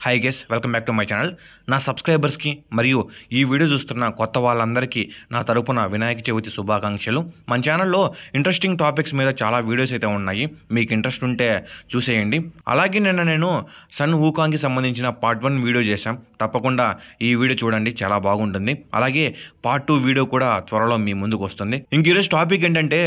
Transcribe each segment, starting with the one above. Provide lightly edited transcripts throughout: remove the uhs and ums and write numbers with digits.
Hi guess welcome back to my channel. నా సబ్స్క్రైబర్స్కి మరియు ఈ వీడియో చూస్తున్న కొత్త వాళ్ళందరికీ నా తరపున వినాయక చవితి శుభాకాంక్షలు. మన ఛానల్లో ఇంట్రెస్టింగ్ టాపిక్స్ మీద చాలా వీడియోస్ అయితే ఉన్నాయి, మీకు ఇంట్రెస్ట్ ఉంటే చూసేయండి. అలాగే నేను సన్ వూకాంగ్కి సంబంధించిన పార్ట్ 1 వీడియో చేశాం, తప్పకుండా ఈ వీడియో చూడండి, చాలా బాగుంటుంది. అలాగే పార్ట్ 2 వీడియో కూడా త్వరలో మీ ముందుకు వస్తుంది. ఇంక ఈరోజు టాపిక్ ఏంటంటే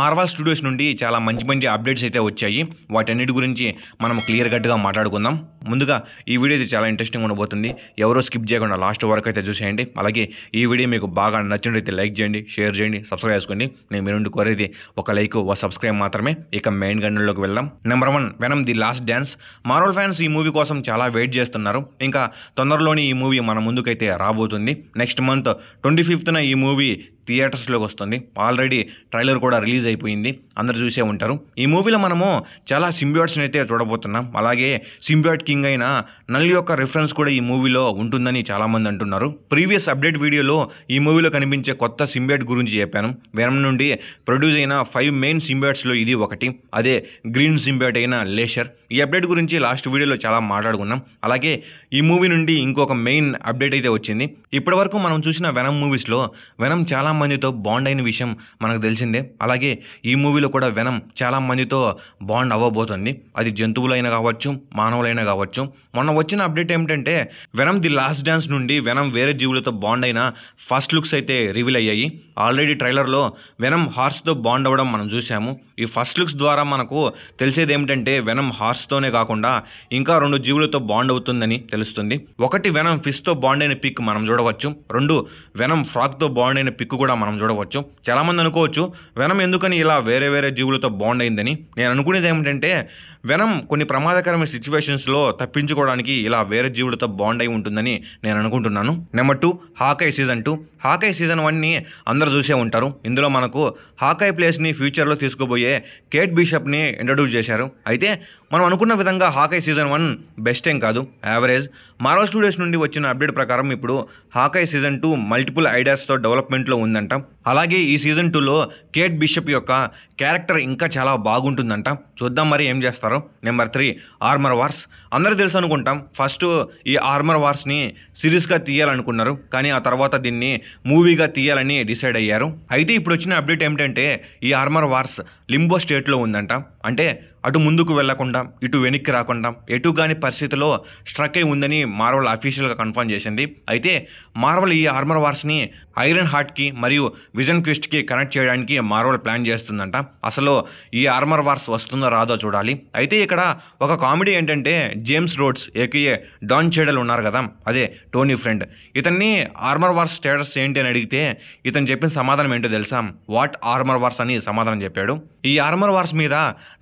మార్వెల్ స్టూడియోస్ నుండి చాలా మంచి అప్డేట్స్ అయితే వచ్చాయి, వాటన్నిటి గురించి మనం క్లియర్ కట్గా మాట్లాడుకుందాం. ముందుగా ఈ వీడియో అయితే చాలా ఇంట్రెస్టింగ్ ఉండబోతుంది, ఎవరో స్కిప్ చేయకుండా లాస్ట్ వరకు అయితే చూసేయండి. అలాగే ఈ వీడియో మీకు బాగా నచ్చినట్లయితే లైక్ చేయండి, షేర్ చేయండి, సబ్స్క్రైబ్ చేసుకోండి. నేను మీ నుండి కోరేది ఒక లైక్, ఒక సబ్స్క్రైబ్ మాత్రమే. ఇక మెయిన్ గన్నుల్లోకి వెళ్దాం. Number 1, venom the last dance. Marvel fans ఈ మూవీ కోసం చాలా వెయిట్ చేస్తున్నారు. ఇంకా తొందరలోనే ఈ మూవీ మన ముందుకైతే రాబోతుంది. నెక్స్ట్ మంత్ 25న ఈ మూవీ థియేటర్స్లోకి వస్తుంది. ఆల్రెడీ ట్రైలర్ కూడా రిలీజ్ అయిపోయింది, అందరు చూసే ఉంటారు. ఈ మూవీలో మనము చాలా సింబియాట్స్ని అయితే చూడబోతున్నాం. అలాగే సింబియాట్ కింగ్ అయిన నల్ యొక్క రిఫరెన్స్ కూడా ఈ మూవీలో ఉంటుందని చాలామంది అంటున్నారు. ప్రీవియస్ అప్డేట్ వీడియోలో ఈ మూవీలో కనిపించే కొత్త సింబియాట్ గురించి చెప్పాను. వెనమ్ నుండి ప్రొడ్యూస్ అయిన 5 మెయిన్ సింబియాట్స్లో ఇది ఒకటి, అదే గ్రీన్ సింబియాట్ అయిన లేషర్. ఈ అప్డేట్ గురించి లాస్ట్ వీడియోలో చాలా మాట్లాడుకున్నాం. అలాగే ఈ మూవీ నుండి ఇంకొక మెయిన్ అప్డేట్ అయితే వచ్చింది. ఇప్పటివరకు మనం చూసిన వెనమ్ మూవీస్లో వెనమ్ చాలా మందితో బాండ్ అయిన విషయం మనకు తెలిసిందే. అలాగే ఈ మూవీలో కూడా వెనమ్ చాలా మందితో బాండ్ అవ్వబోతుంది, అది జంతువులైనా కావచ్చు, మానవులైనా కావచ్చు. మొన్న వచ్చిన అప్డేట్ ఏమిటంటే వెనమ్ ది లాస్ట్ డాన్స్ నుండి వెనమ్ వేరే జీవులతో బాండ్ అయిన ఫస్ట్ లుక్స్ అయితే రివీల్ అయ్యాయి. ఆల్రెడీ ట్రైలర్లో వెనమ్ హార్స్తో బాండ్ అవ్వడం మనం చూసాము. ఈ ఫస్ట్ లుక్స్ ద్వారా మనకు తెలిసేది ఏమిటంటే వెనమ్ హార్స్తోనే కాకుండా ఇంకా 2 జీవులతో బాండ్ అవుతుందని తెలుస్తుంది. ఒకటి వెనమ్ ఫిష్తో బాండ్ అయిన పిక్ మనం చూడవచ్చు, 2 వెనమ్ ఫ్రాక్తో బాండ్ అయిన పిక్ కూడా మనం చూడవచ్చు. చాలామంది అనుకోవచ్చు వెనమ్ ఎందుకని ఇలా వేరే జీవులతో బాండ్ అయిందని. నేను అనుకునేది ఏమిటంటే వెనమ్ కొన్ని ప్రమాదకరమైన సిచ్యువేషన్స్లో తప్పించుకోవడానికి ఇలా వేరే జీవులతో బాండ్ అయి ఉంటుందని నేను అనుకుంటున్నాను. Number 2, హాకై season 2. హాకై సీజన్ 1ని అందరూ చూసే ఉంటారు. ఇందులో మనకు హాకై ప్లేస్ని ఫ్యూచర్లో తీసుకుపోయే కేట్ బిషప్ని ఇంట్రడ్యూస్ చేశారు. అయితే మనం అనుకున్న విధంగా హాకై సీజన్ 1 బెస్ట్ ఏం కాదు, యావరేజ్. మార్వెల్ స్టూడియోస్ నుండి వచ్చిన అప్డేట్ ప్రకారం ఇప్పుడు హాకై సీజన్ 2 మల్టిపుల్ ఐడియాస్తో డెవలప్మెంట్లో ఉందంట. అలాగే ఈ సీజన్ 2లో కేట్ బిషప్ యొక్క క్యారెక్టర్ ఇంకా చాలా బాగుంటుందంట. చూద్దాం మరి ఏం చేస్తారో. Number 3, Armor Wars. అందరూ తెలుసు అనుకుంటాం, ఫస్ట్ ఈ ఆర్మర్ వార్స్ని సిరీస్గా తీయాలనుకున్నారు, కానీ ఆ తర్వాత దీన్ని మూవీగా తీయాలని డిసైడ్ అయ్యారు. అయితే ఇప్పుడు వచ్చిన అప్డేట్ ఏమిటంటే ఈ ఆర్మర్ వార్స్ లింబో స్టేట్లో ఉందంట. అంటే అటు ముందుకు వెళ్లకుండా ఇటు వెనక్కి రాకుండా ఎటు కాని పరిస్థితిలో స్ట్రక్ అయి ఉందని మార్వెల్ అఫీషియల్గా కన్ఫర్మ్ చేసింది. అయితే మార్వెల్ ఈ ఆర్మర్ వార్స్ని ఐరన్ హార్ట్కి మరియు విజన్ క్విస్ట్కి కనెక్ట్ చేయడానికి మార్వెల్ ప్లాన్ చేస్తుందంట. అసలు ఈ ఆర్మర్ వార్స్ వస్తుందో రాదో చూడాలి. అయితే ఇక్కడ ఒక కామెడీ ఏంటంటే జేమ్స్ రోడ్స్ ఏకే డాన్ చెడల్ ఉన్నారు కదా, అదే టోనీ ఫ్రెండ్, ఇతన్ని ఆర్మర్ వార్స్ స్టేటస్ ఏంటి అని అడిగితే ఇతను చెప్పిన సమాధానం ఏంటో తెలుసా? వాట్ ఆర్మర్ వార్స్ అని సమాధానం చెప్పాడు. ఈ ఆర్మర్ వార్స్ మీద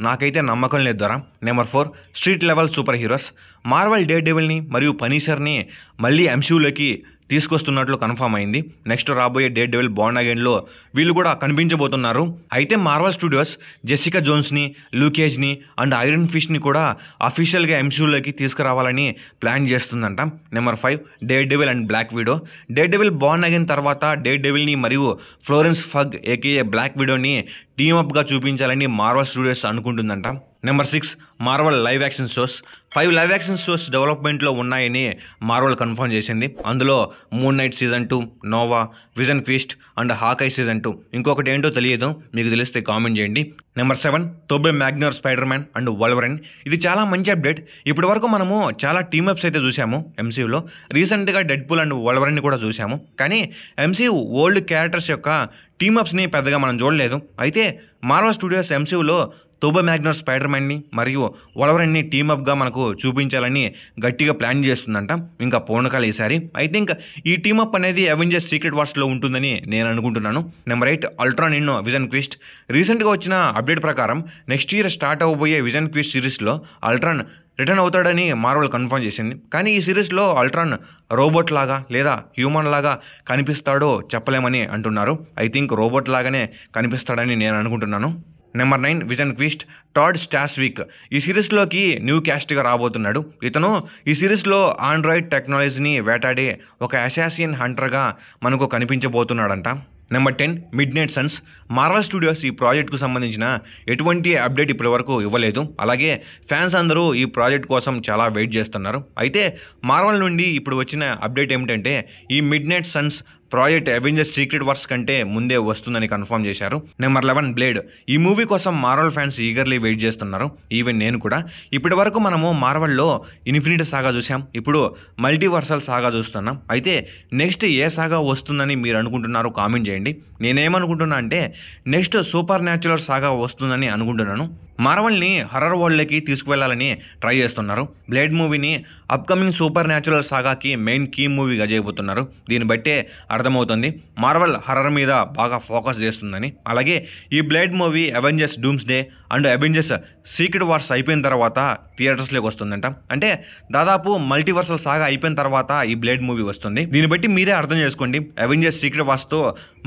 నాకైతే నమ్మకం లేదు దొరా. Number 4, street level super heroes. Marvel dare డెవిల్ని మరియు పనీషర్ని మళ్ళీ ఎంసీయూలోకి తీసుకొస్తున్నట్లు కన్ఫర్మ్ అయింది. నెక్స్ట్ రాబోయే డేర్ డెవిల్ బాండ్ అగైన్లో వీళ్ళు కూడా కనిపించబోతున్నారు. అయితే మార్వెల్ స్టూడియోస్ జెసికా జోన్స్ని, లూకేజ్ని అండ్ ఐరన్ ఫిష్ని కూడా అఫీషియల్గా ఎంసీయూలోకి తీసుకురావాలని ప్లాన్ చేస్తుందంట. Number 5, daredevil and black widow. Daredevil బాండ్ అగైన్ తర్వాత డేర్ డెవిల్ని మరియు ఫ్లోరెన్స్ ఫగ్ ఏకేఏ బ్లాక్ విడోని టీమప్గా చూపించాలని మార్వెల్ స్టూడియోస్ అనుకుంటుందంట. Number 6, Marvel live action shows. 5 live action shows డెవలప్మెంట్లో ఉన్నాయని మార్వెల్ కన్ఫర్మ్ చేసింది. అందులో moon knight season 2, Nova, vision quest and Hawkeye season 2. ఇంకొకటి ఏంటో తెలియదు, మీకు తెలిస్తే కామెంట్ చేయండి. Number 7, Tobey Maguire spider man and wolverine. ఇది చాలా మంచి అప్డేట్. ఇప్పటి వరకు మనము చాలా టీమప్స్ అయితే చూసాము ఎంసీయూలో. రీసెంట్గా డెడ్పూల్ అండ్ వోల్వరిన్ కూడా చూసాము, కానీ ఎంసీయూ ఓల్డ్ క్యారెక్టర్స్ యొక్క టీమప్స్ని పెద్దగా మనం చూడలేదు. అయితే మార్వెల్ స్టూడియోస్ ఎంసీయూలో టోబే మ్యాగ్నర్ స్పైడర్ మ్యాన్ని మరియు వోల్వరిన్ని టీమప్గా మనకు చూపించాలని గట్టిగా ప్లాన్ చేస్తుందంట. ఇంకా పూర్ణకాల ఈసారి ఐ థింక్ ఈ టీమప్ అనేది అవెంజర్స్ సీక్రెట్ వార్స్లో ఉంటుందని నేను అనుకుంటున్నాను. Number 8, Ultron in vision quest. రీసెంట్గా వచ్చిన అప్డేట్ ప్రకారం నెక్స్ట్ ఇయర్ స్టార్ట్ అవ్వబోయే విజన్ క్విస్ట్ సిరీస్లో అల్ట్రాన్ రిటర్న్ అవుతాడని మార్వెల్ కన్ఫర్మ్ చేసింది. కానీ ఈ సిరీస్లో అల్ట్రాన్ రోబోట్ లాగా లేదా హ్యూమన్ లాగా కనిపిస్తాడో చెప్పలేమని అంటున్నారు. ఐ థింక్ రోబోట్ లాగానే కనిపిస్తాడని నేను అనుకుంటున్నాను. Number 9, vision క్విస్ట్ టాడ్ స్టాస్విక్. ఈ సిరీస్లోకి న్యూ క్యాస్ట్గా రాబోతున్నాడు. ఇతను ఈ సిరీస్లో ఆండ్రాయిడ్ టెక్నాలజీని వేటాడే ఒక అసాసిన్ హంటర్గా మనకు కనిపించబోతున్నాడంట. Number 10 midnight sons. Marvel studios ఈ ప్రాజెక్ట్కు సంబంధించిన ఎటువంటి అప్డేట్ ఇప్పటివరకు ఇవ్వలేదు. అలాగే ఫ్యాన్స్ అందరూ ఈ ప్రాజెక్ట్ కోసం చాలా వెయిట్ చేస్తున్నారు. అయితే మార్వెల్ నుండి ఇప్పుడు వచ్చిన అప్డేట్ ఏమిటంటే ఈ mid night Sons project Avengers secret wars కంటే ముందే వస్తుందని కన్ఫర్మ్ చేశారు. Number 11 blade. ఈ మూవీ కోసం మార్వెల్ ఫ్యాన్స్ ఈగర్లీ వెయిట్ చేస్తున్నారు. ఈవెన్ నేను కూడా. ఇప్పటి వరకు మనము మార్వెల్లో ఇన్ఫినిటీ సాగా చూసాం, ఇప్పుడు మల్టీవర్సల్ సాగా చూస్తున్నాం. అయితే నెక్స్ట్ ఏ సాగా వస్తుందని మీరు అనుకుంటున్నారు కామెంట్ చేయండి. నేనేమనుకుంటున్నా అంటే నెక్స్ట్ సూపర్ న్యాచురల్ సాగా వస్తుందని అనుకుంటున్నాను. మార్వెల్ని హర్రర్ వరల్డ్లోకి తీసుకువెళ్లాలని ట్రై చేస్తున్నారు. బ్లేడ్ మూవీని అప్కమింగ్ సూపర్ న్యాచురల్ సాగాకి మెయిన్ కీ మూవీగా చేయబోతున్నారు. దీన్ని బట్టే అర్థమవుతుంది మార్వెల్ హర్రర్ మీద బాగా ఫోకస్ చేస్తుందని. అలాగే ఈ blade movie Avengers doomsday and Avengers secret wars అయిపోయిన తర్వాత థియేటర్స్లోకి వస్తుందంట. అంటే దాదాపు మల్టీవర్సల్ సాగా అయిపోయిన తర్వాత ఈ బ్లేడ్ మూవీ వస్తుంది. దీన్ని బట్టి మీరే అర్థం చేసుకోండి అవెంజర్స్ సీక్రెట్ వార్స్తో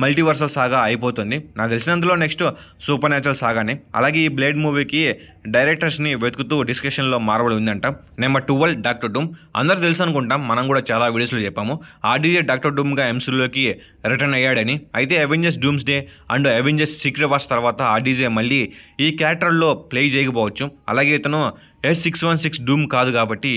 మల్టీవర్సల్ సాగా అయిపోతుంది. నాకు తెలిసినందులో నెక్స్ట్ సూపర్ న్యాచురల్ సాగానే. అలాగే ఈ బ్లేడ్ మూవీకి డైరెక్టర్స్ని వెతుకుతూ డిస్కషన్లో మార్వెల్ ఉందంట. Number 12 doctor doom. అందరూ తెలుసు అనుకుంటాం, మనం కూడా చాలా వీడియోస్లో చెప్పాము. ఆర్డీజే డాక్టర్ డూమ్గా ఎంసీయూలోకి రిటర్న్ అయ్యాడని. అయితే Avengers doomsday and Avengers secret wars తర్వాత ఆర్డీజే మళ్ళీ ఈ క్యారెక్టర్లో ప్లే చేయకపోవచ్చు. అలాగే ఇతను S616 డూమ్ కాదు కాబట్టి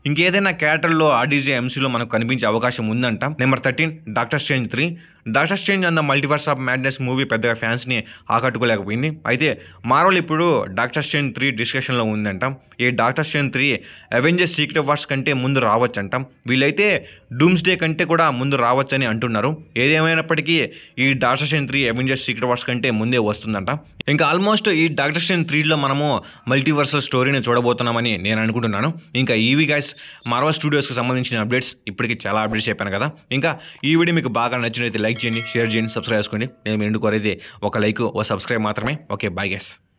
ఇంకేదైనా క్యారెక్టర్లో ఆర్డీజే ఎంసీలో మనకు కనిపించే అవకాశం ఉందంట. Number 13 doctor strange 3. Doctor strange and the multiverse of madness movie పెద్దగా ఫ్యాన్స్ని ఆకట్టుకోలేకపోయింది. అయితే మార్వెల్ ఇప్పుడు డాక్టర్ స్ట్రేంజ్ 3 డిస్కషన్లో ఉందంట. ఈ doctor strange 3 Avengers secret wars కంటే ముందు రావచ్చంట. వీళ్ళైతే డూమ్స్డే కంటే కూడా ముందు రావచ్చని అంటున్నారు. ఏదేమైనప్పటికీ ఈ doctor strange 3 Avengers secret wars కంటే ముందే వస్తుందంట. ఇంకా ఆల్మోస్ట్ ఈ డాక్టర్ స్ట్రేంజ్ 3లో మనము మల్టీవర్సల్ స్టోరీని చూడబోతున్నామని నేను అనుకుంటున్నాను. ఇంకా ఈవీ గైస్ మార్వెల్ స్టూడియోస్కి సంబంధించిన అప్డేట్స్ ఇప్పటికి చాలా అప్డేట్స్ చెప్పాను కదా. ఇంకా ఈ వీడియో మీకు బాగా నచ్చినట్లయితే లైక్ చేయండి, షేర్ చేయండి, సబ్స్క్రైబ్ చేసుకోండి. నేను మీ నుండి కోరేది ఒక లైక్, ఓ సబ్స్క్రైబ్ మాత్రమే. Okay, bye guys.